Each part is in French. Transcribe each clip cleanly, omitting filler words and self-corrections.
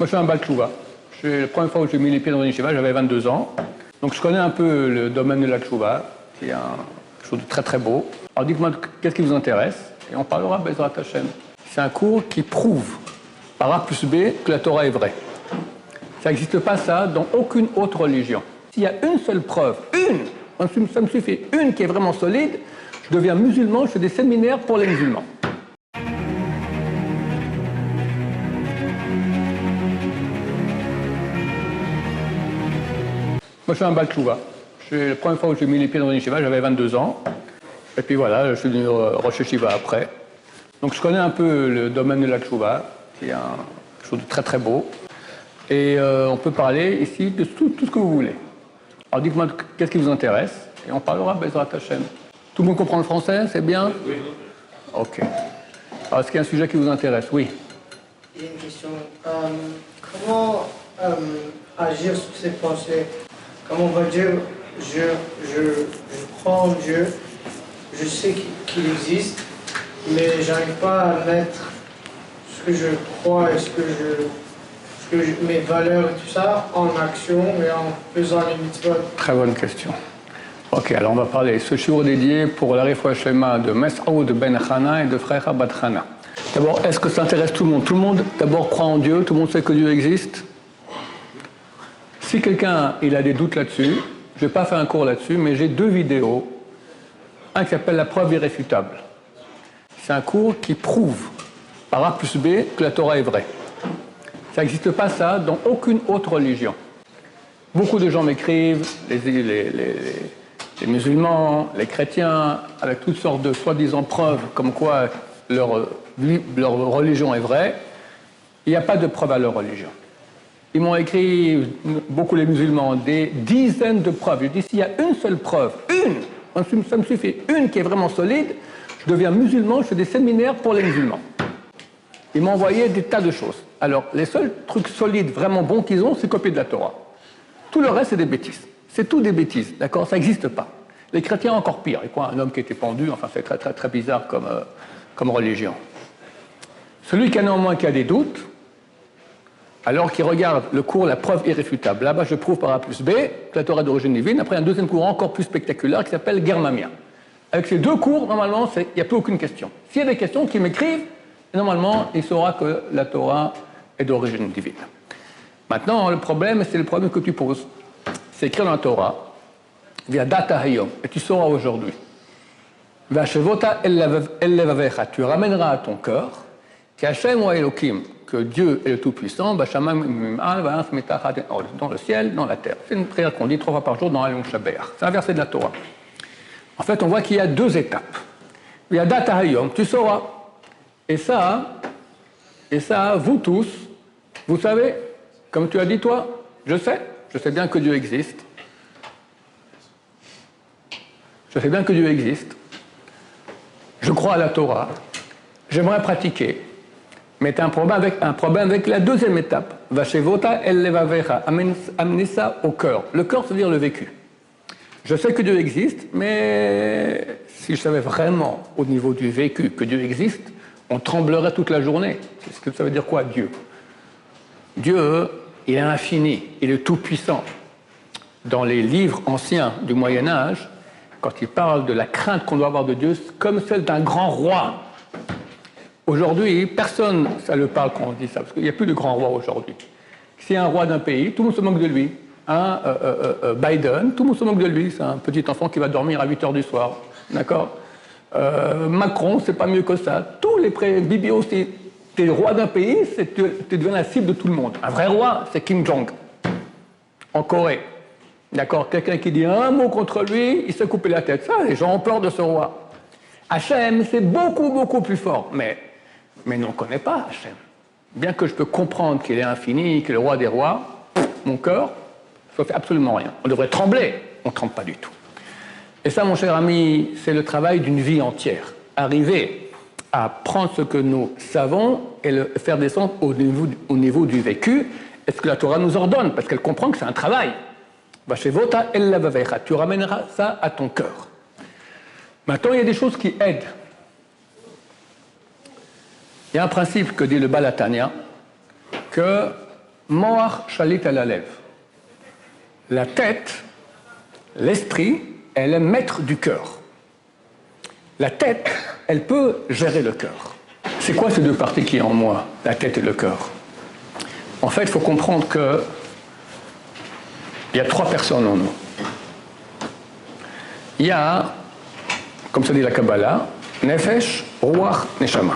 Moi, je suis un Baal Tchouva. La première fois où j'ai mis les pieds dans une yeshiva, j'avais 22 ans. Donc, je connais un peu le domaine de la Tchouva, qui est quelque chose de très très beau. Alors, dites-moi, qu'est-ce qui vous intéresse? Et on parlera Bezrat Hashem. C'est un cours qui prouve, par A plus B, que la Torah est vraie. Ça n'existe pas, ça, dans aucune autre religion. S'il y a une seule preuve, ça me suffit, une qui est vraiment solide, je deviens musulman, je fais des séminaires pour les musulmans. Moi, je suis un Baal Tchouva. La première fois où j'ai mis les pieds dans une yeshiva, j'avais 22 ans. Et puis voilà, je suis devenu Rosh Yeshiva après. Donc je connais un peu le domaine de la Tchouva, qui est quelque chose de très très beau. Et on peut parler ici de tout ce que vous voulez. Alors dites-moi, qu'est-ce qui vous intéresse? Et on parlera Bezrat Hashem. Tout le monde comprend le français? C'est bien? Oui. Ok. Alors, est-ce qu'il y a un sujet qui vous intéresse? Oui. J'ai une question. Comment agir sur ces pensées? Comment on va dire, je crois en Dieu, je sais qu'il existe, mais j'arrive pas à mettre ce que je crois et mes valeurs et tout ça en action et en faisant les mitzvot. Très bonne question. Ok, alors on va parler ce shiur dédié pour la Refoua Shlema de Mesaoud Ben Chana et de Frecha Bat Chana. D'abord, est-ce que ça intéresse tout le monde? Tout le monde, d'abord, croit en Dieu, tout le monde sait que Dieu existe. Si quelqu'un il a des doutes là-dessus, je ne vais pas faire un cours là-dessus, mais j'ai 2 vidéos. Un qui s'appelle La preuve irréfutable. C'est un cours qui prouve, par A plus B, que la Torah est vraie. Ça n'existe pas, ça, dans aucune autre religion. Beaucoup de gens m'écrivent, les musulmans, les chrétiens, avec toutes sortes de soi-disant preuves comme quoi leur religion est vraie. Il n'y a pas de preuve à leur religion. Ils m'ont écrit, beaucoup les musulmans, des dizaines de preuves. Je dis, s'il y a une seule preuve, ça me suffit, une qui est vraiment solide, je deviens musulman, je fais des séminaires pour les musulmans. Ils m'ont envoyé des tas de choses. Alors, les seuls trucs solides, vraiment bons qu'ils ont, c'est copier de la Torah. Tout le reste, c'est des bêtises. C'est tout des bêtises, d'accord? Ça n'existe pas. Les chrétiens, encore pire. Ils croient un homme qui était pendu, enfin, c'est très, très, très bizarre comme religion. Celui qui a néanmoins qui a des doutes, alors qu'il regarde le cours La preuve irréfutable. Là-bas, je prouve par A plus B que la Torah est d'origine divine. Après, un deuxième cours encore plus spectaculaire qui s'appelle Germamia. Avec ces 2 cours, normalement, il n'y a plus aucune question. S'il y a des questions, qu'ils m'écrivent, normalement, il saura que la Torah est d'origine divine. Maintenant, le problème, c'est le problème que tu poses. C'est écrit dans la Torah, via data hayom, et tu sauras aujourd'hui. Vashevota el levavecha, tu ramèneras à ton cœur, qu'Hashem ou Elohim, que Dieu est le Tout-Puissant, dans le ciel, dans la terre. C'est une prière qu'on dit 3 fois par jour dans Alon Shaber. C'est un verset de la Torah. En fait, on voit qu'il y a 2 étapes. Il y a data hayom, tu sauras. Et ça, vous tous, vous savez, comme tu as dit toi, je sais bien que Dieu existe. Je sais bien que Dieu existe. Je crois à la Torah. J'aimerais pratiquer. Mais tu as un problème avec la deuxième étape. Vashevota el levavecha, amener ça au cœur. Le cœur, ça veut dire le vécu. Je sais que Dieu existe, mais si je savais vraiment au niveau du vécu que Dieu existe, on tremblerait toute la journée. C'est ce que ça veut dire quoi, Dieu? Dieu, il est infini, il est tout-puissant. Dans les livres anciens du Moyen-Âge, quand il parle de la crainte qu'on doit avoir de Dieu, c'est comme celle d'un grand roi. Aujourd'hui, personne, ça le parle quand on dit ça, parce qu'il n'y a plus de grand roi aujourd'hui. Si un roi d'un pays, tout le monde se moque de lui. Biden, tout le monde se moque de lui, c'est un petit enfant qui va dormir à 8h du soir. D'accord? Macron, c'est pas mieux que ça. Tous les Bibi aussi, t'es le roi d'un pays, tu deviens la cible de tout le monde. Un vrai roi, c'est Kim Jong, en Corée. D'accord? Quelqu'un qui dit un mot contre lui, il se coupe la tête. Ça, les gens ont peur de ce roi. Hachem, c'est beaucoup, beaucoup plus fort. Mais nous, on ne connaît pas Hachem. Bien que je peux comprendre qu'il est infini, qu'il est le roi des rois, mon cœur, ça ne fait absolument rien. On devrait trembler. On ne tremble pas du tout. Et ça, mon cher ami, c'est le travail d'une vie entière. Arriver à prendre ce que nous savons et le faire descendre au niveau du vécu, est ce que la Torah nous ordonne, parce qu'elle comprend que c'est un travail. Vashevota el lavavecha, tu ramèneras ça à ton cœur. Maintenant, il y a des choses qui aident. Il y a un principe que dit le Baal HaTanya, que Moach shalit al halev. La tête, l'esprit, elle est maître du cœur. La tête, elle peut gérer le cœur. C'est quoi ces deux parties qui sont en moi, la tête et le cœur? En fait, il faut comprendre que il y a trois personnes en nous. Il y a, comme ça dit la Kabbalah, Nefesh, Ruach, Neshama.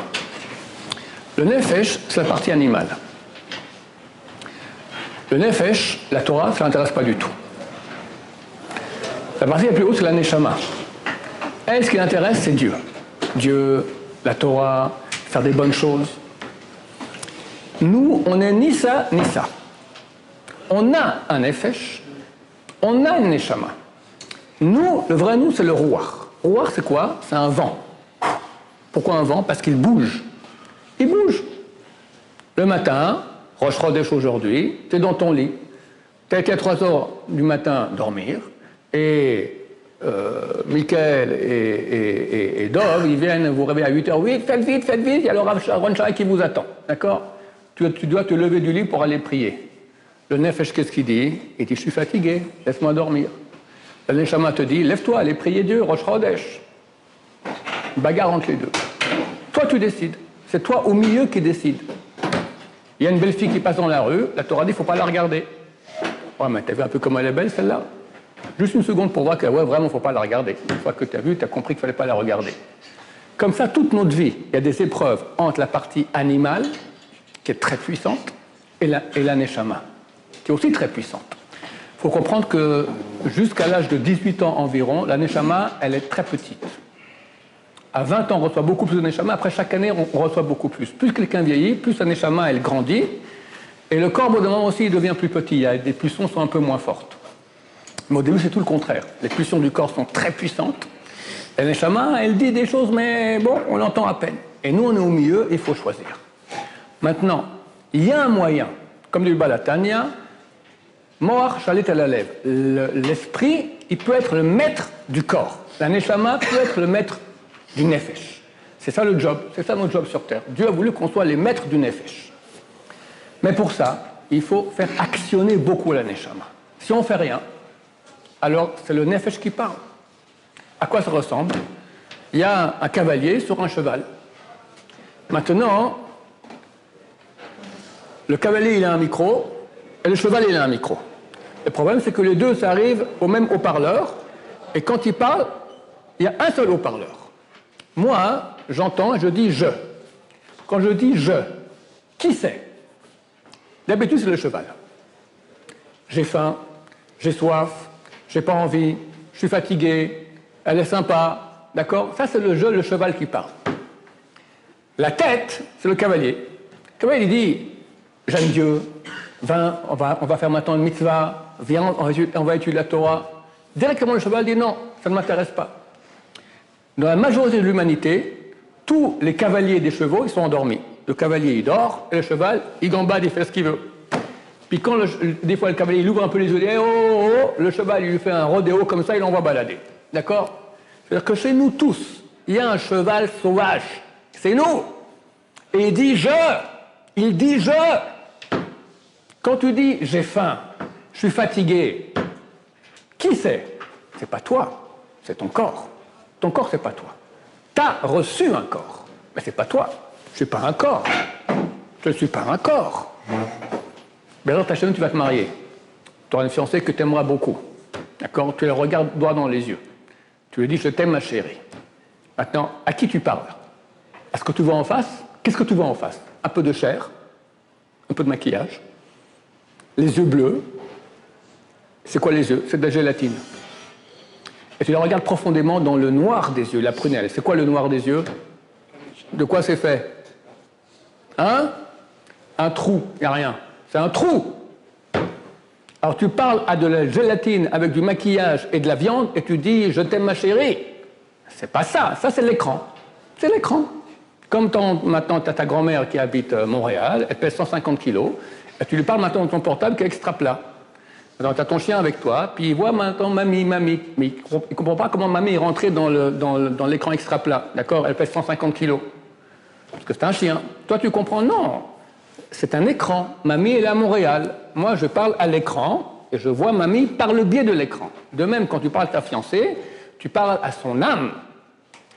Le Nefesh, c'est la partie animale. Le Nefesh, la Torah, ça ne l'intéresse pas du tout. La partie la plus haute, c'est la Neshama. Elle, ce qui l'intéresse, c'est Dieu. Dieu, la Torah, faire des bonnes choses. Nous, on n'est ni ça, ni ça. On a un Nefesh, on a une Neshama. Nous, le vrai nous, c'est le Ruach. Ruach, c'est quoi? C'est un vent. Pourquoi un vent? Parce qu'il bouge. Il bouge. Le matin, Rosh Chodesh aujourd'hui, tu es dans ton lit. Tu as été à 3 heures du matin dormir, et Michael et Dov, ils viennent vous réveiller à 8h08, faites vite, il y a le Rav Sharon Shai qui vous attend. D'accord? Tu dois te lever du lit pour aller prier. Le Nefesh, qu'est-ce qu'il dit? Il dit, je suis fatigué, laisse-moi dormir. Le Neshama te dit, lève-toi, allez prier Dieu, Rosh Chodesh. Bagarre entre les deux. Toi, tu décides. C'est toi au milieu qui décide. Il y a une belle fille qui passe dans la rue, la Torah dit, il ne faut pas la regarder. Ouais, mais t'as vu un peu comment elle est belle, celle-là? Juste une seconde pour voir que, ouais, vraiment, il ne faut pas la regarder. Une fois que tu as vu, tu as compris qu'il ne fallait pas la regarder. Comme ça, toute notre vie, il y a des épreuves entre la partie animale, qui est très puissante, et la Neshama, qui est aussi très puissante. Il faut comprendre que jusqu'à l'âge de 18 ans environ, la Neshama, elle est très petite. À 20 ans, on reçoit beaucoup plus de Neshama. Après, chaque année, on reçoit beaucoup plus. Plus quelqu'un vieillit, plus la Neshama, elle grandit. Et le corps, au bout d'un moment aussi, il devient plus petit. Les pulsions sont un peu moins fortes. Mais au début, c'est tout le contraire. Les pulsions du corps sont très puissantes. La Neshama, elle dit des choses, mais bon, on l'entend à peine. Et nous, on est au milieu, il faut choisir. Maintenant, il y a un moyen, comme dit Balatania, Moach shalit al halev. L'esprit, il peut être le maître du corps. La Neshama peut être le maître du Nefesh. C'est ça le job, c'est ça notre job sur Terre. Dieu a voulu qu'on soit les maîtres du Nefesh. Mais pour ça, il faut faire actionner beaucoup la Neshama. Si on ne fait rien, alors c'est le Nefesh qui parle. À quoi ça ressemble? Il y a un cavalier sur un cheval. Maintenant, le cavalier il a un micro et le cheval il a un micro. Le problème c'est que les deux ça arrive au même haut-parleur et quand ils parlent, il y a un seul haut-parleur. Moi, j'entends et je dis je. Quand je dis je, qui c'est? D'habitude c'est le cheval. J'ai faim, j'ai soif, j'ai pas envie, je suis fatigué, elle est sympa, d'accord? Ça c'est le je, le cheval qui parle. La tête, c'est le cavalier. Le cavalier il dit j'aime Dieu, viens, on va faire maintenant une mitzvah, viens, on va étudier la Torah. Directement le cheval dit non, ça ne m'intéresse pas. Dans la majorité de l'humanité, tous les cavaliers des chevaux, ils sont endormis. Le cavalier, il dort, et le cheval, il gambade, il fait ce qu'il veut. Puis quand, des fois, le cavalier, il ouvre un peu les yeux, il dit oh, oh, oh, le cheval, il lui fait un rodéo comme ça, il l'envoie balader. D'accord? C'est-à-dire que chez nous tous, il y a un cheval sauvage. C'est nous. Et il dit je. Il dit je. Quand tu dis j'ai faim, je suis fatigué, qui c'est? C'est pas toi, c'est ton corps. Ton corps, c'est pas toi. Tu as reçu un corps, mais c'est pas toi. Je suis pas un corps. Je ne suis pas un corps. Mais alors, ta chaîne, tu vas te marier. Tu auras une fiancée que tu aimeras beaucoup. D'accord? Tu la regardes droit dans les yeux. Tu lui dis je t'aime, ma chérie. Maintenant, à qui tu parles? À ce que tu vois en face? Qu'est-ce que tu vois en face? Un peu de chair, un peu de maquillage, les yeux bleus. C'est quoi les yeux? C'est de la gélatine. Et tu la regardes profondément dans le noir des yeux, la prunelle. C'est quoi le noir des yeux? De quoi c'est fait? Hein? Un trou, il n'y a rien. C'est un trou. Alors tu parles à de la gélatine avec du maquillage et de la viande et tu dis je t'aime ma chérie. C'est pas ça, ça c'est l'écran. C'est l'écran. Comme maintenant tu as ta grand-mère qui habite Montréal, elle pèse 150 kilos, et tu lui parles maintenant de ton portable qui est extra plat. Alors tu as ton chien avec toi, puis il voit maintenant mamie, mais il ne comprend pas comment mamie est rentrée dans l'écran extra plat. D'accord? Elle pèse 150 kilos. Parce que c'est un chien. Toi tu comprends? Non. c'est un écran. Mamie, elle est à Montréal. Moi, je parle à l'écran et je vois Mamie par le biais de l'écran. De même, quand tu parles à ta fiancée, tu parles à son âme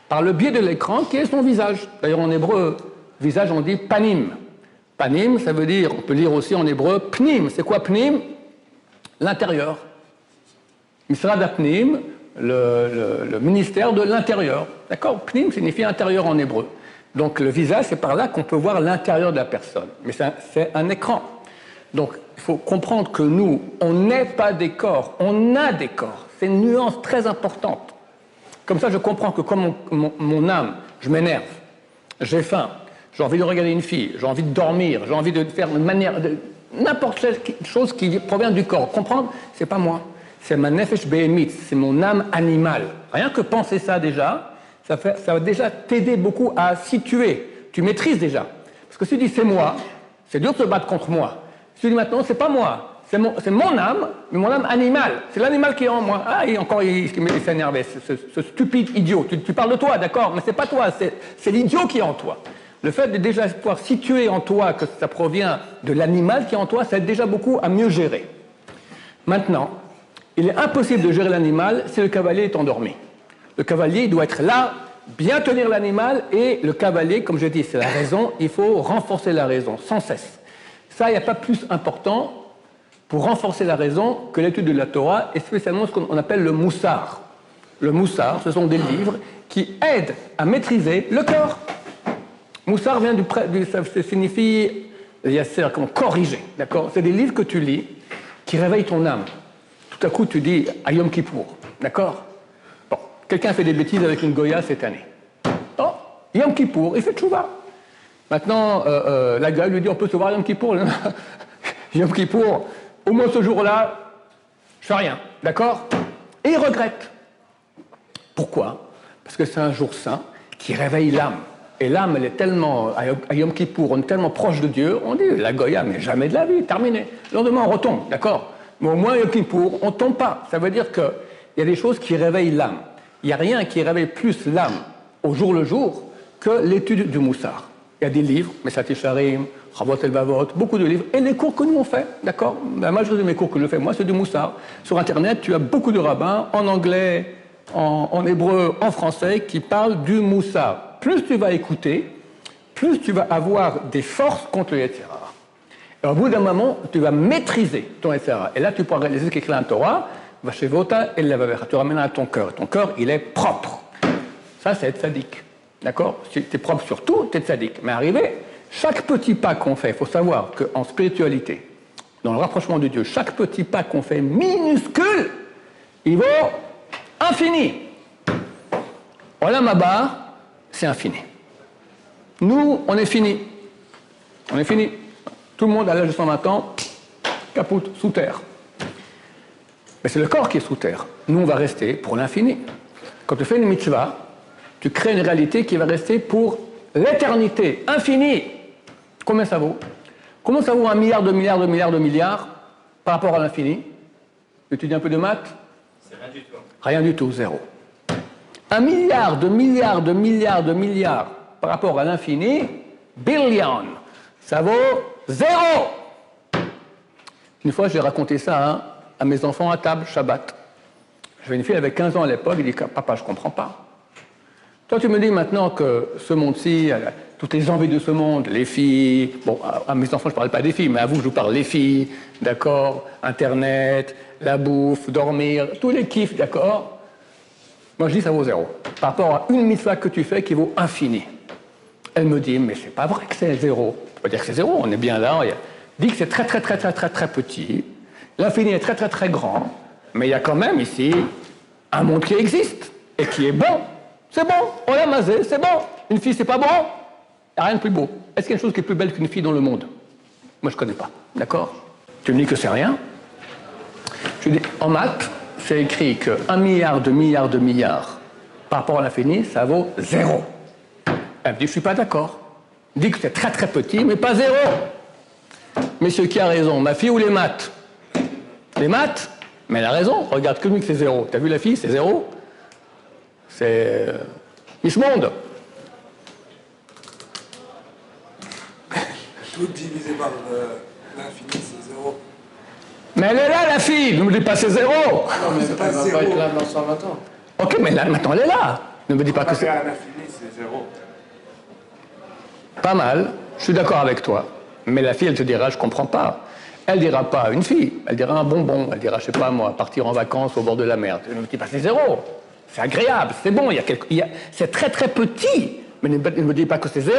par le biais de l'écran qui est son visage. D'ailleurs, en hébreu, visage, on dit panim. Panim, ça veut dire, on peut lire aussi en hébreu, pnim. C'est quoi pnim? L'intérieur. Misrad Apnim, le ministère de l'intérieur. D'accord? Pnim signifie intérieur en hébreu. Donc le visage, c'est par là qu'on peut voir l'intérieur de la personne. Mais c'est un écran. Donc il faut comprendre que nous, on n'est pas des corps, on a des corps. C'est une nuance très importante. Comme ça, je comprends que comme mon âme, je m'énerve, j'ai faim, j'ai envie de regarder une fille, j'ai envie de dormir, j'ai envie de faire une manière, n'importe quelle chose qui provient du corps. Comprendre? C'est pas moi. C'est ma nefesh behemit, c'est mon âme animale. Rien que penser ça déjà, ça va déjà t'aider beaucoup à situer. Tu maîtrises déjà. Parce que si tu dis c'est moi, c'est dur de se battre contre moi. Si tu dis maintenant c'est pas moi, c'est mon âme, mais mon âme animale. C'est l'animal qui est en moi. Ah, il s'est énervé, ce stupide idiot. Tu parles de toi, d'accord, mais c'est pas toi, c'est l'idiot qui est en toi. Le fait de déjà pouvoir situer en toi que ça provient de l'animal qui est en toi, ça aide déjà beaucoup à mieux gérer. Maintenant, il est impossible de gérer l'animal si le cavalier est endormi. Le cavalier il doit être là, bien tenir l'animal, et le cavalier, comme je dis, c'est la raison, il faut renforcer la raison, sans cesse. Ça, il n'y a pas plus important pour renforcer la raison que l'étude de la Torah, et spécialement ce qu'on appelle le moussar. Le moussar, ce sont des livres qui aident à maîtriser le corps. Moussar vient ça signifie, comme corriger, d'accord? C'est des livres que tu lis qui réveillent ton âme. Tout à coup, tu dis à Yom Kippour, d'accord? Bon, quelqu'un fait des bêtises avec une Goya cette année. Oh, Yom Kippour, il fait tchouva. Maintenant, la gueule lui dit on peut se voir Yom Kippour. Yom Kippour, au moins ce jour-là, je fais rien, d'accord? Et il regrette. Pourquoi? Parce que c'est un jour saint qui réveille l'âme. Et l'âme, elle est tellement, à Yom Kippour, on est tellement proche de Dieu, on dit la Goya, mais jamais de la vie, terminé. Le lendemain, on retombe, d'accord? Mais au moins, Yom Kippour, on ne tombe pas. Ça veut dire qu'il y a des choses qui réveillent l'âme. Il n'y a rien qui réveille plus l'âme au jour le jour que l'étude du Moussar. Il y a des livres, Messat Yesharim, Chavot Elvavot, beaucoup de livres, et les cours que nous on fait, d'accord? La majorité de mes cours que je fais, moi, c'est du Moussar. Sur Internet, tu as beaucoup de rabbins, en anglais, en hébreu, en français, qui parlent du Moussar. Plus tu vas écouter, plus tu vas avoir des forces contre le Yetzer Hara. Et au bout d'un moment, tu vas maîtriser ton Yetzer Hara. Et là, tu pourras réaliser ce qu'écrit la Torah, Vashevota et Levavecha. Tu ramènes à ton cœur. Ton cœur, il est propre. Ça, c'est être sadique. D'accord? Si tu es propre sur tout, tu es sadique. Mais arrivé, chaque petit pas qu'on fait, il faut savoir qu'en spiritualité, dans le rapprochement de Dieu, chaque petit pas qu'on fait minuscule, il vaut infini. Olam haba, c'est infini. Nous, on est fini. On est fini. Tout le monde à l'âge de 120 ans, capote, sous terre. Mais c'est le corps qui est sous terre. Nous, on va rester pour l'infini. Quand tu fais une mitzvah, tu crées une réalité qui va rester pour l'éternité, infinie. Combien ça vaut? Comment ça vaut 1 milliard de milliards de milliards de milliards par rapport à l'infini? Tu étudies un peu de maths? C'est rien du tout. Rien du tout, zéro. 1 milliard de milliards de milliards de milliards par rapport à l'infini, billion, ça vaut zéro. Une fois, j'ai raconté ça à mes enfants à table, Shabbat. J'avais une fille avec 15 ans à l'époque, il dit « Papa, je ne comprends pas. » Toi, tu me dis maintenant que ce monde-ci, toutes les envies de ce monde, les filles, bon, à mes enfants, je ne parle pas des filles, mais à vous, je vous parle des filles, d'accord, Internet, la bouffe, dormir, tous les kiffs, d'accord. Moi, je dis ça vaut zéro. Par rapport à une mitzvah que tu fais qui vaut infini. Elle me dit, mais c'est pas vrai que c'est zéro. On peut dire que c'est zéro, on est bien là. Dit que c'est très, très, très, très, très, très petit. L'infini est très, très, très grand. Mais il y a quand même ici un monde qui existe et qui est bon. C'est bon, on l'a masé, c'est bon. Une fille, c'est pas bon. Il n'y a rien de plus beau. Est-ce qu'il y a une chose qui est plus belle qu'une fille dans le monde? Moi, je ne connais pas. D'accord? Tu me dis que c'est rien. Je dis, en maths, c'est écrit que 1 milliard de milliards de milliards par rapport à l'infini, ça vaut zéro. Elle me dit, je ne suis pas d'accord. Elle dit que c'est très très petit, mais pas zéro. Monsieur, qui a raison? Ma fille ou les maths? Les maths? Mais elle a raison. Regarde que lui que c'est zéro. T'as vu la fille? C'est zéro. C'est Miss Monde. Tout divisé par l'infini, c'est 0. Mais elle est là, la fille. Ne me dis pas c'est 0. Non, mais c'est elle pas va zéro. pas être là dans 120 ans. Ok, mais là, maintenant, elle est là. Ne me dis pas que Comparé c'est... à l'infini, c'est 0. Pas mal, je suis d'accord avec toi. Mais la fille, elle te dira, je comprends pas. Elle dira pas une fille, elle dira un bonbon, elle dira, je sais pas moi, partir en vacances au bord de la mer. Ne me dis pas c'est 0. C'est agréable, c'est bon, c'est très très petit. Mais ne me dis pas que c'est 0.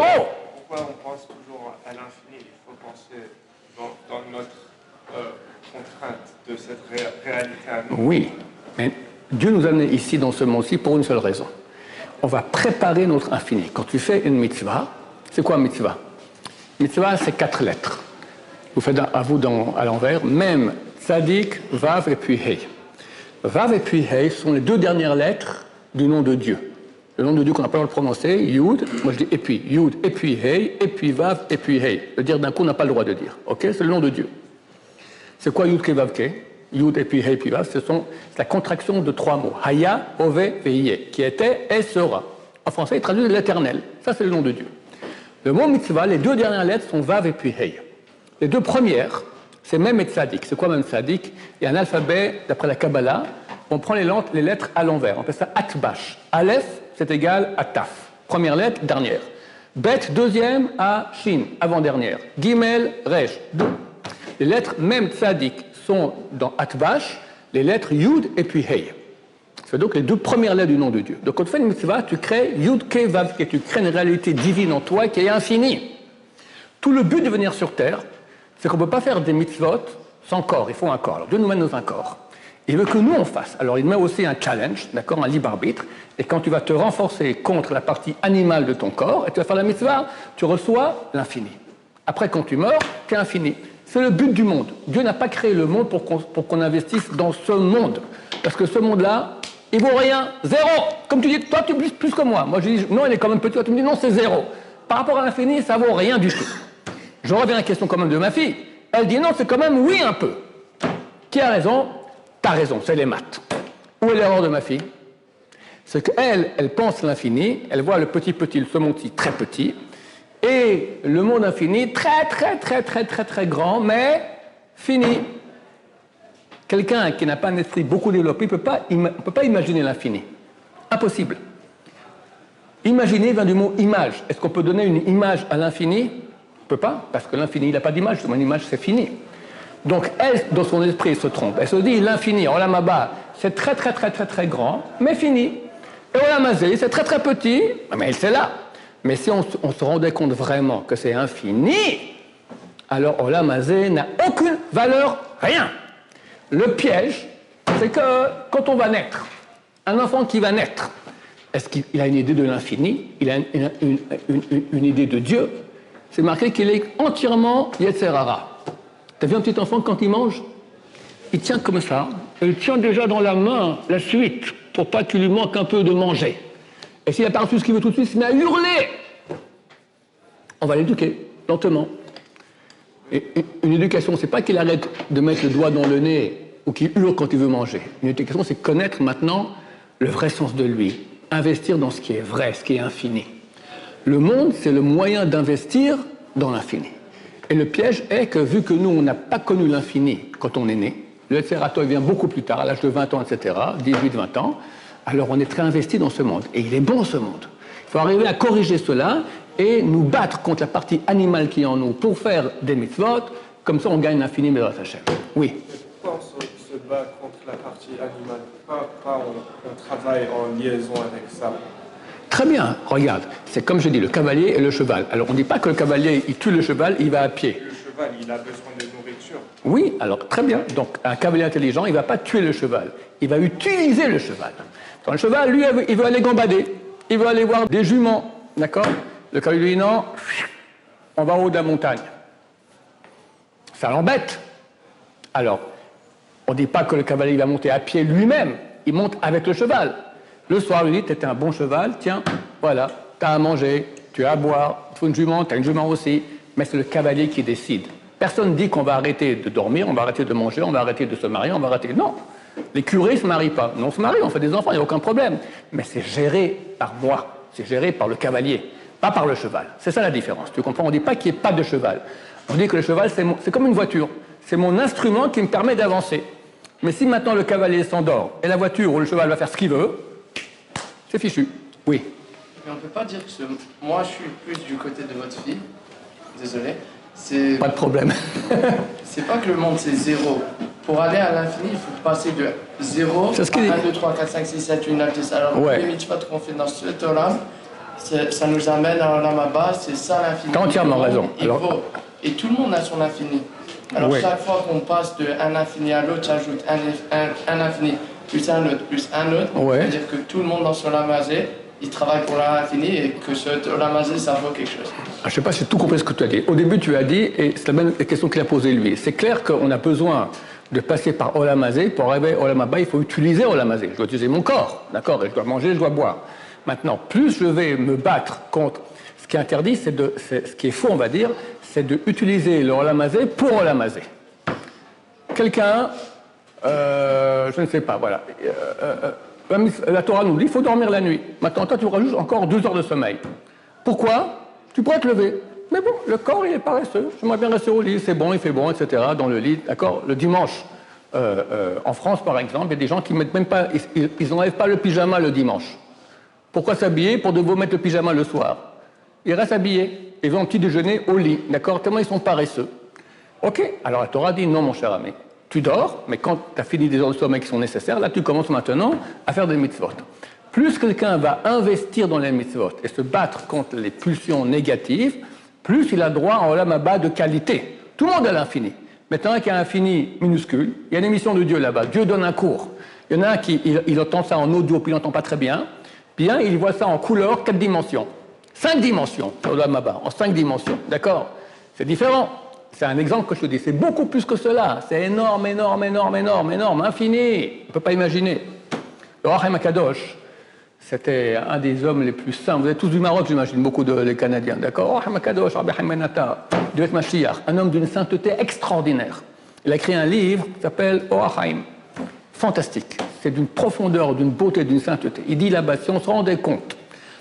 Pourquoi on pense toujours à l'infini? Il faut penser dans notre contrainte de cette réalité à nous. Oui, mais Dieu nous a amenés ici dans ce monde-ci pour une seule raison. On va préparer notre infini. Quand tu fais une mitzvah, c'est quoi mitzvah? Mitzvah, c'est 4 lettres. Vous faites à vous à l'envers, même tzadik, vav et puis hey. Vav et puis hey sont les 2 dernières lettres du nom de Dieu. Le nom de Dieu qu'on n'a pas le droit de prononcer, Yud, moi je dis et puis, Yud, et puis hey, et puis vav, et puis hey. Le dire d'un coup, on n'a pas le droit de dire. Ok? C'est le nom de Dieu. C'est quoi Yud, ke, vav, ke? Yud, et puis hey, puis vav, c'est la contraction de 3 mots. Haya, ove, veiye, qui était et sera. En français, il traduit l'éternel. Ça, c'est le nom de Dieu. Le mot mitzvah, les 2 dernières lettres sont vav et puis hey. Les 2 premières, c'est Mem et Tzadik. C'est quoi Mem Tzadik? Il y a un alphabet, d'après la Kabbalah, on prend les lettres à l'envers. On appelle ça Atbash. Aleph, c'est égal à Taf. Première lettre, dernière. Bet, deuxième, à Shin, avant-dernière. Gimel, Resh, 2. Les lettres Mem Tzadik sont dans Atbash, les lettres Yud et puis Hey. C'est donc les 2 premières lettres du nom de Dieu. Donc quand tu fais une mitzvah, tu crées Yud, Ke, Vav, Ke. Tu crées une réalité divine en toi qui est infinie. Tout le but de venir sur Terre, c'est qu'on ne peut pas faire des mitzvot sans corps. Il faut un corps. Alors Dieu nous met dans un corps. Il veut que nous on fasse. Alors il met aussi un challenge, d'accord, un libre arbitre. Et quand tu vas te renforcer contre la partie animale de ton corps, et tu vas faire la mitzvah, tu reçois l'infini. Après, quand tu meurs, tu es infini. C'est le but du monde. Dieu n'a pas créé le monde pour qu'on investisse dans ce monde. Parce que ce monde-là, il vaut rien. 0. Comme tu dis, toi tu dis plus que moi. Moi je dis, non, il est quand même petit. Toi tu me dis, non, c'est 0. Par rapport à l'infini, ça vaut rien du tout. Je reviens à la question quand même de ma fille. Elle dit non, c'est quand même oui un peu. Qui a raison? T'as raison, c'est les maths. Où est l'erreur de ma fille? C'est qu'elle, elle pense l'infini, elle voit le petit, ce monde-ci très petit, et le monde infini très grand, mais fini. Quelqu'un qui n'a pas un esprit beaucoup développé ne peut pas imaginer l'infini. Impossible. Imaginer vient du mot image. Est-ce qu'on peut donner une image à l'infini? On ne peut pas, parce que l'infini, il n'a pas d'image. Une image, c'est fini. Donc, elle, dans son esprit, elle se trompe. Elle se dit, l'infini, Olam Haba, c'est très grand, mais fini. Et Olam Hazé, c'est très petit, mais c'est là. Mais si on se rendait compte vraiment que c'est infini, alors Olam Hazé n'a aucune valeur, rien. Le piège, c'est que quand on va naître, un enfant qui va naître, est-ce qu'il a une idée de l'infini? Il a une idée de Dieu? C'est marqué qu'il est entièrement Yetzer Hara. T'as vu un petit enfant quand il mange? Il tient comme ça, et il tient déjà dans la main la suite, pour pas qu'il lui manque un peu de manger. Et s'il a pas reçu ce qu'il veut tout de suite, il se met à hurler. On va l'éduquer, lentement. Et une éducation, c'est pas qu'il arrête de mettre le doigt dans le nez, ou qu'il hurle quand il veut manger. Une éducation, c'est connaître maintenant le vrai sens de lui, investir dans ce qui est vrai, ce qui est infini. Le monde, c'est le moyen d'investir dans l'infini. Et le piège est que, vu que nous, on n'a pas connu l'infini quand on est né, le Yetzer Hara vient beaucoup plus tard, à l'âge de 20 ans, etc., 18-20 ans, alors on est très investi dans ce monde. Et il est bon, ce monde. Il faut arriver à corriger cela et nous battre contre la partie animale qui est en nous pour faire des mitzvot. Comme ça, on gagne l'infini, mais dans Hachem. Oui. Pourquoi on se bat contre la partie animale? Pourquoi on travaille en liaison avec ça? Très bien, regarde, c'est comme je dis, le cavalier et le cheval. Alors on ne dit pas que le cavalier, il tue le cheval, il va à pied. Le cheval, il a besoin de nourriture. Oui, alors très bien. Donc un cavalier intelligent, il ne va pas tuer le cheval, il va utiliser le cheval. Quand le cheval, lui, il veut aller gambader, il veut aller voir des juments, d'accord? Le cavalier lui dit non, on va en haut de la montagne. Ça l'embête. Alors, on ne dit pas que le cavalier va monter à pied lui-même, il monte avec le cheval. Le soir, il lui dit, t'étais un bon cheval, tiens, voilà, t'as à manger, tu as à boire, il faut une jument, t'as une jument aussi, mais c'est le cavalier qui décide. Personne ne dit qu'on va arrêter de dormir, on va arrêter de manger, on va arrêter de se marier, on va arrêter... Non, les curés ne se marient pas. Non, on se marie, on fait des enfants, il n'y a aucun problème. Mais c'est géré par moi, c'est géré par le cavalier, pas par le cheval. C'est ça la différence, tu comprends? On ne dit pas qu'il n'y ait pas de cheval. On dit que le cheval, c'est comme une voiture. C'est mon instrument qui me permet d'avancer. Mais si maintenant le cavalier s'endort et la voiture ou le cheval va faire ce qu'il veut, c'est fichu. Oui. Mais on ne peut pas dire que moi je suis plus du côté de votre fille. Désolé. Pas de problème. C'est pas que le monde c'est zéro. Pour aller à l'infini, il faut passer de 0 à 1, 2, 3, 4, 5, 6, 7, 8, 9, 10. Alors les mitzvot qu'on fait dans cet olam, ça nous amène à l'olam haba, c'est ça l'infini. T'as entièrement raison. Et tout le monde a son infini. Alors chaque fois qu'on passe d'un infini à l'autre, j'ajoute un infini plus un autre plus un autre. C'est-à-dire que tout le monde dans son olam hazé, il travaille pour l'infini et que ce olam hazé, ça vaut quelque chose. Je ne sais pas si j'ai tout compris ce que tu as dit. Au début, tu as dit, et c'est la même question qu'il a posée lui, c'est clair qu'on a besoin de passer par Olam Hazé. Pour arriver à Olam Haba, il faut utiliser Olam Hazé. Je dois utiliser mon corps, d'accord? Et je dois manger, je dois boire. Maintenant, plus je vais me battre contre ce qui est interdit, ce qui est faux, on va dire, c'est d'utiliser le Olam Hazé pour Olam Hazé. Quelqu'un, je ne sais pas, voilà. La Torah nous dit qu'il faut dormir la nuit. Maintenant, toi, tu rajoutes encore 2 heures de sommeil. Pourquoi? Tu pourrais te lever. Mais bon, le corps, il est paresseux. J'aimerais bien rester au lit, c'est bon, il fait bon, etc., dans le lit, d'accord? Le dimanche, en France, par exemple, il y a des gens qui mettent même pas, ils n'enlèvent pas le pyjama le dimanche. Pourquoi s'habiller? Pour devoir mettre le pyjama le soir. Ils restent habillés. Ils vont au petit déjeuner au lit, d'accord? Tellement ils sont paresseux. Ok, alors la Torah dit non, mon cher ami. Tu dors, mais quand tu as fini des heures de sommeil qui sont nécessaires, là, tu commences maintenant à faire des mitzvot. Plus quelqu'un va investir dans les mitzvot et se battre contre les pulsions négatives, plus il a droit à un olam haba de qualité. Tout le monde a l'infini. Maintenant, il y a un infini minuscule, il y a une émission de Dieu là-bas. Dieu donne un cours. Il y en a un qui il entend ça en audio, puis il n'entend pas très bien. Bien, il voit ça en couleur, 4 dimensions. 5 dimensions, olam haba, en 5 dimensions. D'accord? C'est différent. C'est un exemple que je te dis. C'est beaucoup plus que cela. C'est énorme, énorme, énorme, énorme, énorme, infini. On ne peut pas imaginer. Le Rachem HaKadosh, c'était un des hommes les plus saints. Vous êtes tous du Maroc, j'imagine, beaucoup de Canadiens, d'accord? Rachem HaKadosh, Rabbi Chaim Ben Atta, Dieu Mashiach, un homme d'une sainteté extraordinaire. Il a écrit un livre qui s'appelle Oachaim. Fantastique. C'est d'une profondeur, d'une beauté, d'une sainteté. Il dit là-bas, si on se rendait compte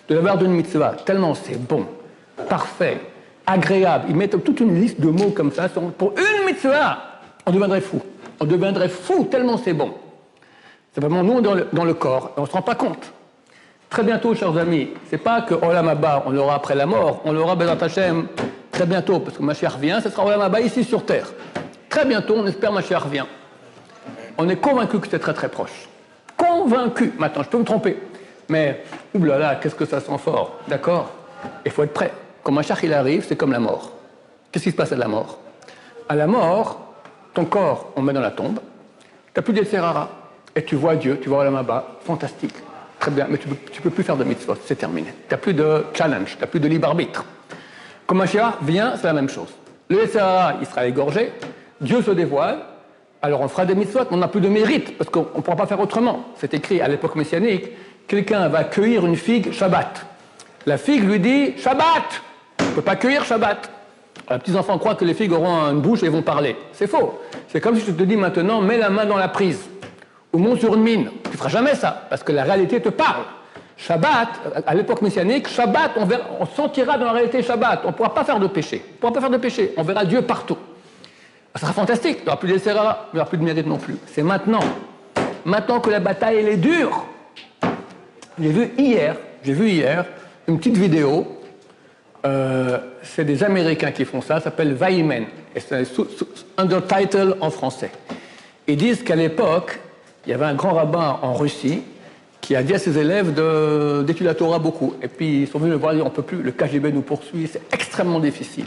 de la valeur d'une mitzvah, tellement c'est bon, parfait, agréable, il met toute une liste de mots comme ça, pour une mitzvah, on deviendrait fou. On deviendrait fou, tellement c'est bon. C'est vraiment nous dans le corps, et on ne se rend pas compte. Très bientôt, chers amis, c'est pas que Olam Haba, on l'aura après la mort, on l'aura Bezrat Hashem très bientôt, parce que Mashiach revient, ce sera Olam Haba ici sur Terre. Très bientôt, on espère Mashiach revient. On est convaincu que c'est très très proche. Convaincu. Maintenant, je peux me tromper, mais oulala, qu'est-ce que ça sent fort, d'accord? Il faut être prêt. Quand Mashiach il arrive, c'est comme la mort. Qu'est-ce qui se passe à la mort? À la mort, ton corps, on le met dans la tombe, tu n'as plus d'Etserara, et tu vois Dieu, tu vois Olam Haba, fantastique. Très bien, mais tu ne peux plus faire de mitzvot, c'est terminé. Tu n'as plus de challenge, tu n'as plus de libre arbitre. Quand Mashiach vient, c'est la même chose. Le Yetzirah, il sera égorgé, Dieu se dévoile, alors on fera des mitzvot, mais on n'a plus de mérite, parce qu'on ne pourra pas faire autrement. C'est écrit à l'époque messianique, quelqu'un va cueillir une figue Shabbat. La figue lui dit Shabbat, on ne peut pas cueillir Shabbat. Les petits-enfants croient que les figues auront une bouche et vont parler. C'est faux. C'est comme si je te dis maintenant, mets la main dans la prise. Ou monte sur une mine. Tu ne feras jamais ça, parce que la réalité te parle. Shabbat, à l'époque messianique, Shabbat, on sentira dans la réalité Shabbat. On ne pourra pas faire de péché. On ne pourra pas faire de péché. On verra Dieu partout. Ça sera fantastique. Il n'y aura plus d'Esserara, il n'y aura plus de mérite non plus. C'est maintenant. Maintenant que la bataille, elle est dure. J'ai vu hier une petite vidéo. C'est des Américains qui font ça s'appelle Vaimen. Et c'est undertitle en français. Ils disent qu'à l'époque, il y avait un grand rabbin en Russie qui a dit à ses élèves d'étudier la Torah beaucoup. Et puis ils sont venus le voir et dit on ne peut plus, le KGB nous poursuit, c'est extrêmement difficile.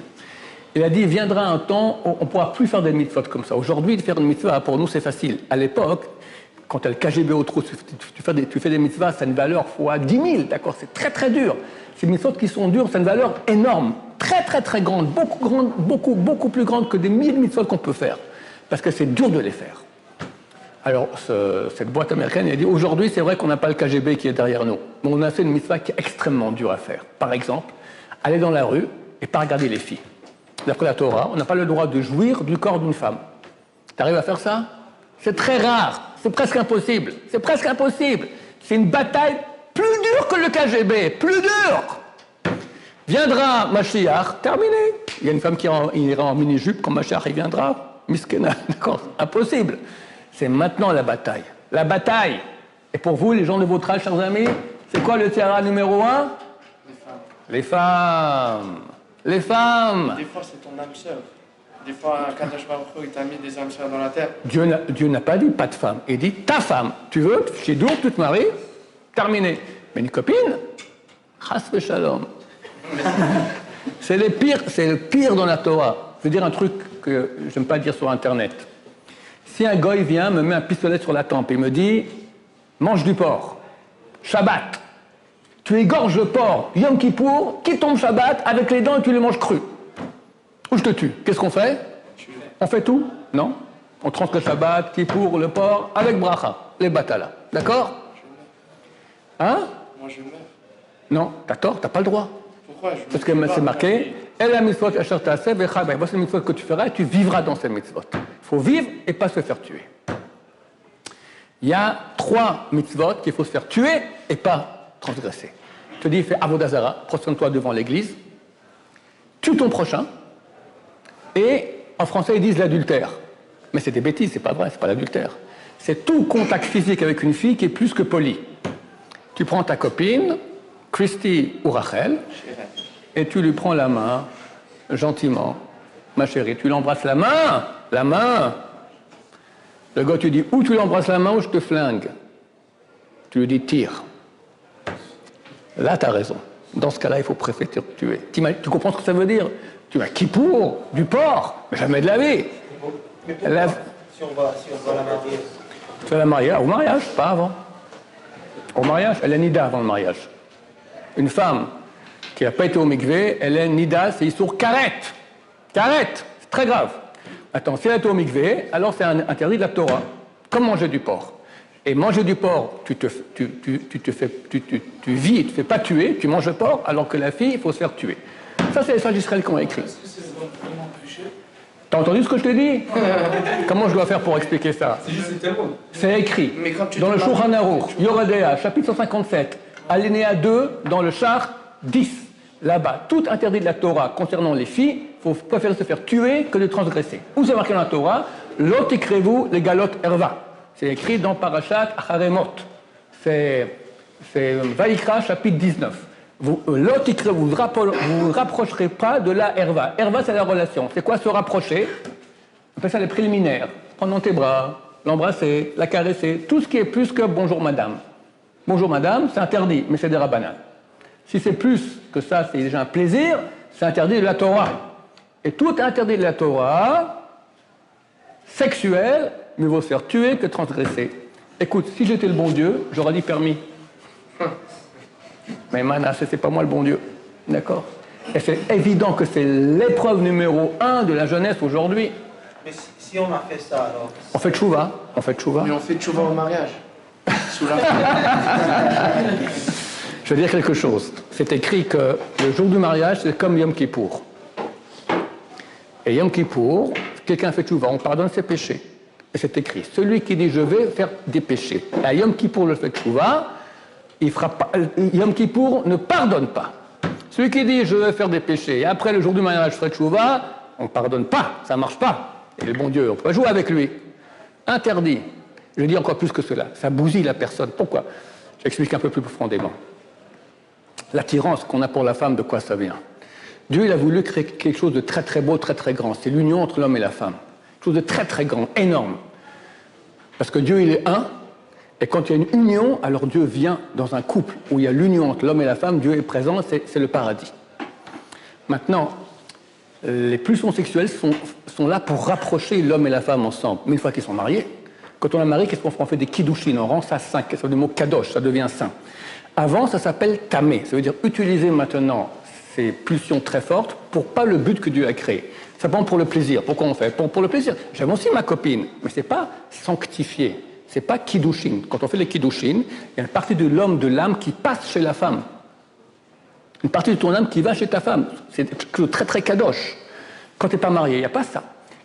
Il a dit il viendra un temps où on ne pourra plus faire des mitzvot comme ça. Aujourd'hui, de faire une mitzvah, pour nous, c'est facile. À l'époque, quand tu as le KGB au trou, tu fais des mitzvahs, ça a une valeur fois 10 000, d'accord? C'est très très dur. Ces mitzvot qui sont durs, ça a une valeur énorme, très très très grande, beaucoup plus grande que des milliers de mitzvot qu'on peut faire. Parce que c'est dur de les faire. Alors, cette boîte américaine, elle dit aujourd'hui, c'est vrai qu'on n'a pas le KGB qui est derrière nous, mais on a fait une mitzvah qui est extrêmement dure à faire. Par exemple, aller dans la rue et pas regarder les filles. D'après la Torah, on n'a pas le droit de jouir du corps d'une femme. Tu arrives à faire ça? C'est très rare, c'est presque impossible. C'est presque impossible. C'est une bataille plus dure que le KGB, plus dure. Viendra Mashiach, terminé. Il y a une femme qui ira en mini-jupe quand Mashiach il viendra. Miskena, d'accord, impossible. C'est maintenant la bataille. La bataille. Et pour vous, les gens de votre âge, chers amis, c'est quoi le tiara numéro 1? Les femmes. Les femmes. Des fois, c'est ton âme sœur. Des fois, Kadosh Baruch Hu, il t'a mis des âmes sœurs dans la terre. Dieu n'a pas dit pas de femme. Il dit ta femme. Tu veux, chez Dour, tu te maries, terminé. Mais une copine, chas v'shalom. C'est le pire dans la Torah. Je veux dire un truc que je n'aime pas dire sur Internet. Si un goy vient, me met un pistolet sur la tempe et me dit mange du porc, Shabbat, tu égorges le porc, Yom Kippour, qui tombe Shabbat avec les dents et tu les manges crus. Ou je te tue. Qu'est-ce qu'on fait? On fait tout? Non. On transgresse Shabbat, Kippour, le porc, avec bracha, les batala. D'accord? Hein? Moi, je meurs. Non, t'as tort, t'as pas le droit. Pourquoi? Parce que c'est marqué, elle a mitzvot asher ta'aseh v'chabay. Voici les mitzvot que tu feras et tu vivras dans ces mitzvot. Il faut vivre et pas se faire tuer. Il y a 3 mitzvot qu'il faut se faire tuer et pas transgresser. Je te dis, fais avodah zara, prosterne-toi devant l'église, tue ton prochain, et en français ils disent l'adultère. Mais c'est des bêtises, c'est pas vrai, c'est pas l'adultère. C'est tout contact physique avec une fille qui est plus que poli. Tu prends ta copine, Christy ou Rachel, et tu lui prends la main, gentiment, ma chérie, tu l'embrasses la main. Le gars, tu dis, ou tu l'embrasses la main ou je te flingue. Tu lui dis, tire. Là, tu as raison. Dans ce cas-là, il faut préférer tuer. Tu comprends ce que ça veut dire? Tu vas Kippour, du porc, mais jamais de la vie. Mais pourquoi, si on va la marier? Tu vas la marier au mariage, pas avant. Au mariage, elle est nida avant le mariage. Une femme qui n'a pas été au mikvé, elle est nida, c'est issour karet. Karet, c'est très grave. Attends, si elle est au mikvé, alors c'est un interdit de la Torah, comme manger du porc. Et manger du porc, tu vis, tu ne te fais pas tuer, tu manges le porc, alors que la fille, il faut se faire tuer. Ça, c'est les sages d'Israël qui ont écrit. Est-ce que c'est vraiment péché? T'as entendu ce que je t'ai dit? Comment je dois faire pour expliquer ça? C'est juste, c'est tellement. C'est écrit Mais quand tu dans le te maries, Shulchan Aruch, Yoredea, chapitre 157, alinéa 2, dans le char 10. Là-bas, tout interdit de la Torah concernant les filles, il faut préférer se faire tuer que de transgresser. Où c'est marqué dans la Torah? Lot écrivez-vous les galotes erva. C'est écrit dans Parashat Acharemot. C'est Vaïkra, chapitre 19. Vous vous rapprocherez pas de la erva. Erva, c'est la relation. C'est quoi se rapprocher? On appelle ça les préliminaires. Prendre dans tes bras, l'embrasser, la caresser, tout ce qui est plus que bonjour madame. Bonjour madame, c'est interdit, mais c'est des rabbanan. Si c'est plus que ça, c'est déjà un plaisir, c'est interdit de la Torah. Et tout interdit de la Torah, sexuel, mieux vaut se faire tuer que transgresser. Écoute, si j'étais le bon Dieu, j'aurais dit permis. Mais Manasseh, c'est pas moi le bon Dieu. D'accord? Et c'est évident que c'est l'épreuve numéro 1 de la jeunesse aujourd'hui. Mais si on a fait ça, alors... On fait tchouva. On fait tchouva. Mais on fait tchouva au mariage. Sous la Je veux dire quelque chose. C'est écrit que le jour du mariage, c'est comme Yom Kippour. Et Yom Kippour, quelqu'un fait tchouva, on pardonne ses péchés. Et c'est écrit, celui qui dit je vais faire des péchés, et à Yom Kippour le fait tchouva, il fera pas, Yom Kippour ne pardonne pas. Celui qui dit je vais faire des péchés, et après le jour du mariage je ferai tchouva, on ne pardonne pas, ça ne marche pas. Et le bon Dieu, on ne peut pas jouer avec lui. Interdit. Je dis encore plus que cela, ça bousille la personne. Pourquoi? J'explique un peu plus profondément. L'attirance qu'on a pour la femme, de quoi ça vient? Dieu, il a voulu créer quelque chose de très très beau, très très grand. C'est l'union entre l'homme et la femme. Quelque chose de très très grand, énorme. Parce que Dieu, il est un, et quand il y a une union, alors Dieu vient dans un couple où il y a l'union entre l'homme et la femme, Dieu est présent, c'est le paradis. Maintenant, les pulsions sexuelles sont là pour rapprocher l'homme et la femme ensemble. Mais une fois qu'ils sont mariés, quand on est marié, qu'est-ce qu'on fait? On fait des kiddushin, on rend ça saint, ça veut dire le mot kadosh, ça devient saint. Avant, ça s'appelle tamé, ça veut dire utiliser maintenant ces pulsions très fortes pour pas le but que Dieu a créé. Simplement pour le plaisir. Pourquoi on fait? Pour le plaisir. J'aime aussi ma copine, mais c'est pas sanctifié, c'est pas kiddushin. Quand on fait les kiddushin, il y a une partie de l'homme, de l'âme qui passe chez la femme. Une partie de ton âme qui va chez ta femme. C'est quelque chose de très très kadosh. Quand tu n'es pas marié, il n'y a pas ça.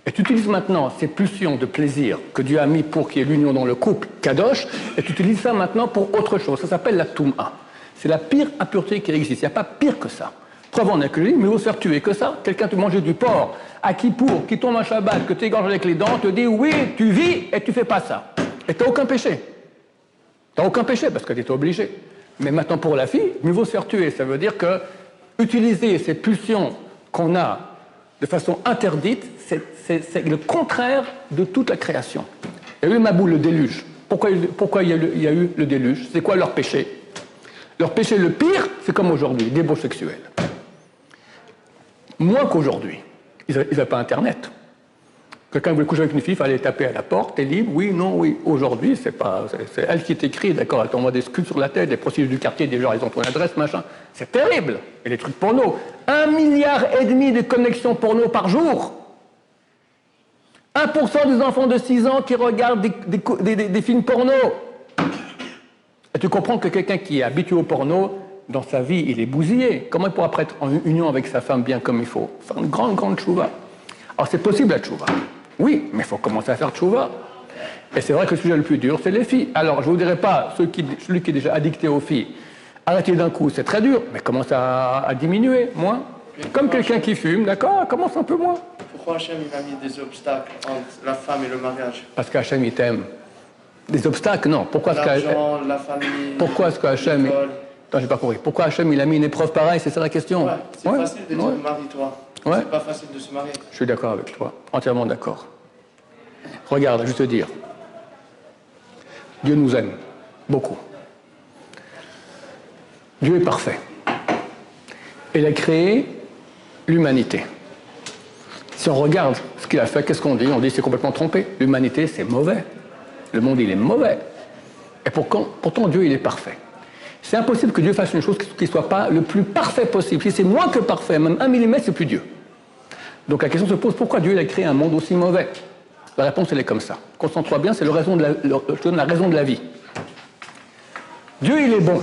Et tu utilises maintenant ces pulsions de plaisir que Dieu a mis pour qu'il y ait l'union dans le couple, kadosh, et tu utilises ça maintenant pour autre chose. Ça s'appelle la toum'a. C'est la pire impureté qui existe. Il n'y a pas pire que ça. Preuve en est que lui, mais il faut se faire tuer que ça. Quelqu'un te mange du porc, à Kippour, qui tombe un Shabbat, que tu égorges avec les dents, te dit oui, tu vis et tu fais pas ça. Et tu n'as aucun péché. Tu n'as aucun péché parce que tu es obligé. Mais maintenant pour la fille, mieux vaut se faire tuer. Ça veut dire que utiliser ces pulsions qu'on a de façon interdite, c'est le contraire de toute la création. Il y a eu Mabou, le déluge. Pourquoi il y a eu le déluge? C'est quoi leur péché? Leur péché le pire, c'est comme aujourd'hui, débauche sexuelle. Moins qu'aujourd'hui. Ils n'avaient pas Internet. Quelqu'un voulait coucher avec une fille, il fallait taper à la porte, t'es libre, oui, non, oui. Aujourd'hui, c'est elle qui t'écrit, d'accord, elle t'envoie des scuds sur la tête, des procédures du quartier, des gens, ils ont ton adresse, machin. C'est terrible. Et les trucs porno. 1,5 milliard de connexions porno par jour. 1% des enfants de 6 ans qui regardent des films porno. Et tu comprends que quelqu'un qui est habitué au porno, dans sa vie, il est bousillé. Comment il pourra être en union avec sa femme bien comme il faut? Faire une grande tchouva. Alors c'est possible la tchouva. Oui, mais il faut commencer à faire tchouva. Et c'est vrai que le sujet le plus dur, c'est les filles. Alors je ne vous dirai pas, celui qui est déjà addicté aux filles, arrêtez d'un coup, c'est très dur, mais commence à diminuer, moins. Comme quelqu'un qui fume, d'accord, commence un peu moins. Pourquoi Hachem il a mis des obstacles entre la femme et le mariage? Parce qu'Hachem il t'aime. Des obstacles, non. Pourquoi est-ce l'argent, la famille, pourquoi est-ce qu'Hachem... Attends, j'ai pas compris. Pourquoi Hachem il a mis une épreuve pareille? C'est ça la question? Ouais, c'est facile de dire marie-toi. Ouais. C'est pas facile de se marier. Je suis d'accord avec toi, entièrement d'accord. Regarde, je vais te dire. Dieu nous aime, beaucoup. Dieu est parfait. Il a créé l'humanité. Si on regarde ce qu'il a fait, qu'est-ce qu'on dit? On dit c'est complètement trompé. L'humanité, c'est mauvais. Le monde, il est mauvais. Et pourtant, Dieu, il est parfait. C'est impossible que Dieu fasse une chose qui ne soit pas le plus parfait possible. Si c'est moins que parfait, même 1 millimètre, c'est plus Dieu. Donc la question se pose, pourquoi Dieu a créé un monde aussi mauvais? La réponse, elle est comme ça. Concentre-toi bien, c'est je te donne la raison de la vie. Dieu, il est bon.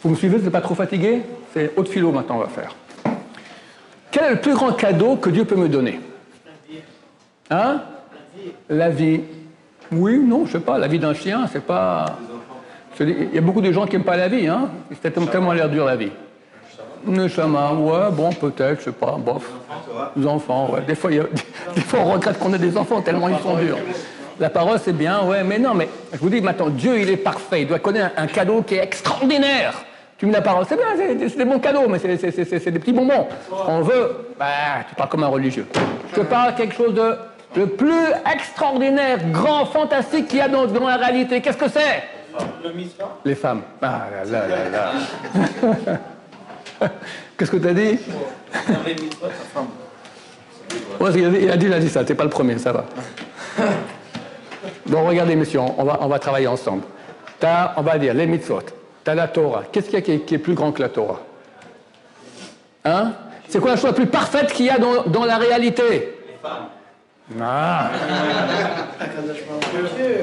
Vous me suivez, vous n'êtes pas trop fatigué? C'est haute philo maintenant, on va faire. Quel est le plus grand cadeau que Dieu peut me donner? Hein? La vie. Oui, non, je sais pas, la vie d'un chien, c'est pas... Il y a beaucoup de gens qui n'aiment pas la vie, hein? C'est tellement l'air dur, la vie. Neshama, ouais, bon, peut-être, je sais pas, bof. Les enfants, ouais. Des fois, on regrette qu'on ait des enfants tellement ils sont durs. La parole, c'est bien, ouais, mais non, mais je vous dis maintenant, Dieu, il est parfait. Il doit connaître un cadeau qui est extraordinaire. Tu me dis la parole, c'est bien, c'est des bons cadeaux, mais c'est des petits bonbons. On veut, tu parles comme un religieux. Je te parle quelque chose de le plus extraordinaire, grand, fantastique qu'il y a dans la réalité. Qu'est-ce que c'est? Le mitzvah. Les femmes. Ah là là là là. Qu'est-ce que tu as dit? Les mitzvahs, sa femme. Ouais, il a dit ça, t'es pas le premier, ça va. Bon, regardez, messieurs, on va travailler ensemble. On va dire les mitzvot. T'as la Torah. Qu'est-ce qu'il y a qui est plus grand que la Torah? Hein? C'est quoi la chose la plus parfaite qu'il y a dans la réalité? Les femmes. Ah.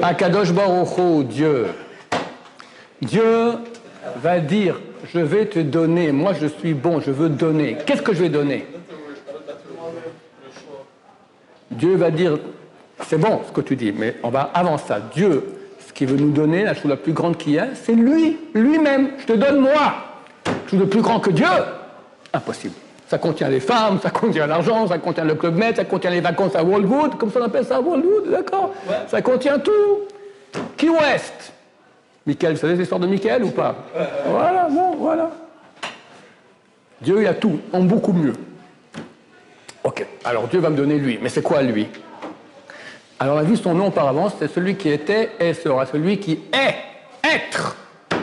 Akadosh Baruch Hu, Dieu. Dieu va dire, je vais te donner, moi je suis bon, je veux donner. Qu'est-ce que je vais donner? Dieu va dire, c'est bon ce que tu dis, mais on va avant ça. Dieu, ce qu'il veut nous donner, la chose la plus grande qu'il y a, c'est lui-même. Je te donne moi. Chose de plus grand que Dieu? Impossible. Ça contient les femmes, ça contient l'argent, ça contient le Club Med, ça contient les vacances à Wildwood, comme ça on appelle ça à Wildwood, d'accord? Ouais. Ça contient tout. Key West. Michael, vous savez l'histoire de Michael ou pas? Voilà, bon, voilà. Dieu, il a tout, en beaucoup mieux. Ok, alors Dieu va me donner lui, mais c'est quoi lui? Alors on a vu son nom auparavant, c'est celui qui était et sera, celui qui est, être. Il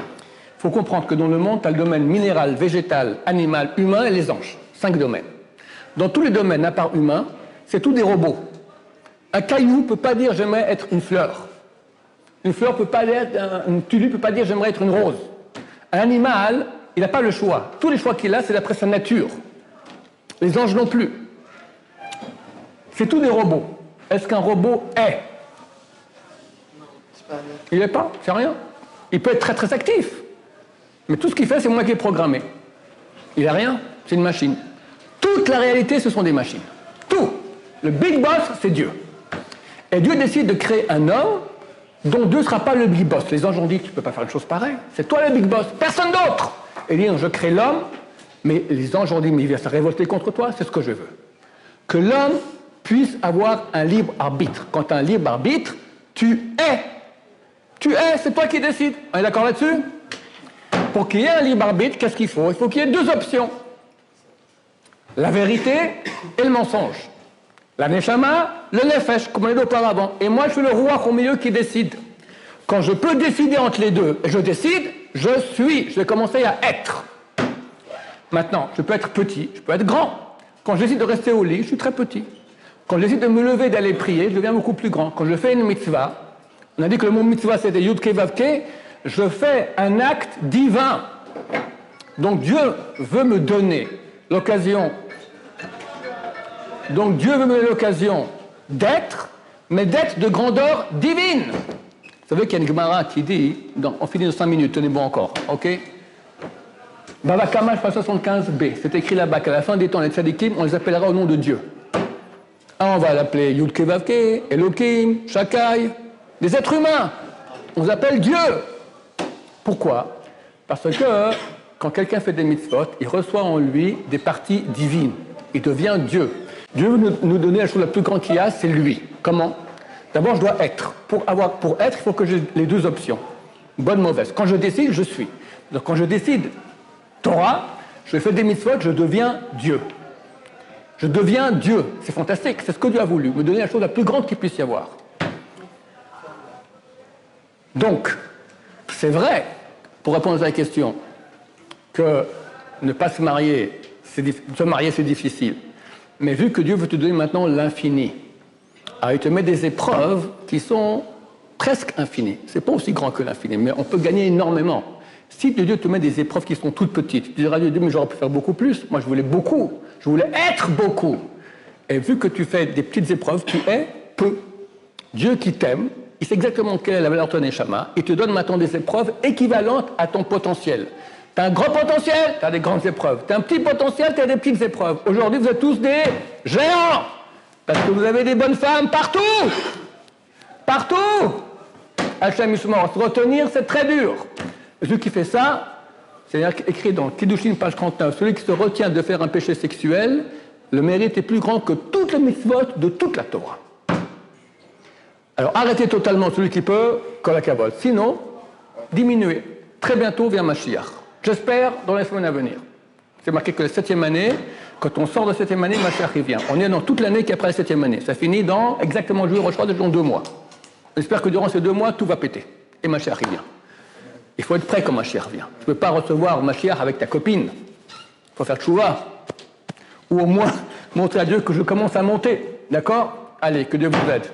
faut comprendre que dans le monde, tu as le domaine minéral, végétal, animal, humain et les anges. 5 domaines. Dans tous les domaines, à part humain, c'est tout des robots. Un caillou ne peut pas dire j'aimerais être une fleur. Une fleur peut pas être, une tulipe ne peut pas dire j'aimerais être une rose. Un animal, il n'a pas le choix. Tous les choix qu'il a, c'est d'après sa nature. Les anges non plus. C'est tout des robots. Est-ce qu'un robot est? Il n'est pas, c'est rien. Il peut être très très actif. Mais tout ce qu'il fait, c'est moi qui ai programmé. Il n'a rien, c'est une machine. Toute la réalité, ce sont des machines. Tout. Le big boss, c'est Dieu. Et Dieu décide de créer un homme dont Dieu ne sera pas le big boss. Les anges ont dit, tu ne peux pas faire une chose pareille. C'est toi le big boss, personne d'autre. Et il dit, je crée l'homme Mais les anges ont dit, mais il vient se révolter contre toi, c'est ce que je veux. Que l'homme puisse avoir un libre arbitre. Quand tu as un libre arbitre, tu es. Tu es, c'est toi qui décides. On est d'accord là-dessus? Pour qu'il y ait un libre arbitre, qu'est-ce qu'il faut? Il faut qu'il y ait deux options. La vérité et le mensonge. La neshama, le nefesh, comme on l'a dit auparavant. Et moi, je suis le roi au milieu qui décide. Quand je peux décider entre les deux, et je décide, je suis. Je vais commencer à être. Maintenant, je peux être petit, je peux être grand. Quand je décide de rester au lit, je suis très petit. Quand je décide de me lever et d'aller prier, je deviens beaucoup plus grand. Quand je fais une mitzvah, on a dit que le mot mitzvah c'était Yudke Vavke, je fais un acte divin. Donc Dieu veut me donner l'occasion. Donc Dieu veut me donner l'occasion d'être, mais d'être de grandeur divine. Vous savez qu'il y a une Gemara qui dit, on finit dans 5 minutes, tenez bon encore, ok? Bava Kama, 75b, c'est écrit là-bas qu'à la fin des temps, les tzadikim, on les appellera au nom de Dieu. On va l'appeler Yudke Vavke, Elohim, Shakai, des êtres humains. On les appelle Dieu. Pourquoi? Parce que quand quelqu'un fait des mitzvot, il reçoit en lui des parties divines. Il devient Dieu. Dieu veut nous donner la chose la plus grande qu'il y a, c'est lui. Comment? D'abord, je dois être. Pour être, il faut que j'ai les deux options. Bonne, mauvaise. Quand je décide, je suis. Donc quand je décide Torah, je fais des mitzvot, je deviens Dieu. Je deviens Dieu. C'est fantastique. C'est ce que Dieu a voulu. Me donner la chose la plus grande qu'il puisse y avoir. Donc, c'est vrai, pour répondre à la question, que ne pas se marier, c'est difficile. Mais vu que Dieu veut te donner maintenant l'infini, il te met des épreuves qui sont presque infinies. C'est pas aussi grand que l'infini, mais on peut gagner énormément. Si Dieu te met des épreuves qui sont toutes petites, tu diras à Dieu, mais j'aurais pu faire beaucoup plus. Moi, je voulais beaucoup. Je voulais être beaucoup. Et vu que tu fais des petites épreuves, tu es peu. Dieu qui t'aime, il sait exactement quelle est la valeur de ton neshama, il te donne maintenant des épreuves équivalentes à ton potentiel. Tu as un grand potentiel, tu as des grandes épreuves. Tu as un petit potentiel, tu as des petites épreuves. Aujourd'hui, vous êtes tous des géants. Parce que vous avez des bonnes femmes partout. Partout. Hachem Yishmor, se retenir, c'est très dur. Celui qui fait ça, c'est écrit dans Kiddushin, page 39, celui qui se retient de faire un péché sexuel, le mérite est plus grand que toutes les mitzvot de toute la Torah. Alors arrêtez totalement celui qui peut, kol hakavod. Sinon, diminuez. Très bientôt vient Mashiach. J'espère dans les semaines à venir. C'est marqué que la 7e année, quand on sort de la 7e année, Mashiach il vient. On est dans toute l'année qui est après la 7e année. Ça finit dans exactement le jour, je crois, dans 2 mois. J'espère que durant ces 2 mois, tout va péter. Et Mashiach il vient. Il faut être prêt quand Mashiach vient. Tu ne peux pas recevoir Mashiach avec ta copine. Il faut faire tchouva. Ou au moins montrer à Dieu que je commence à monter. D'accord? Allez, que Dieu vous aide.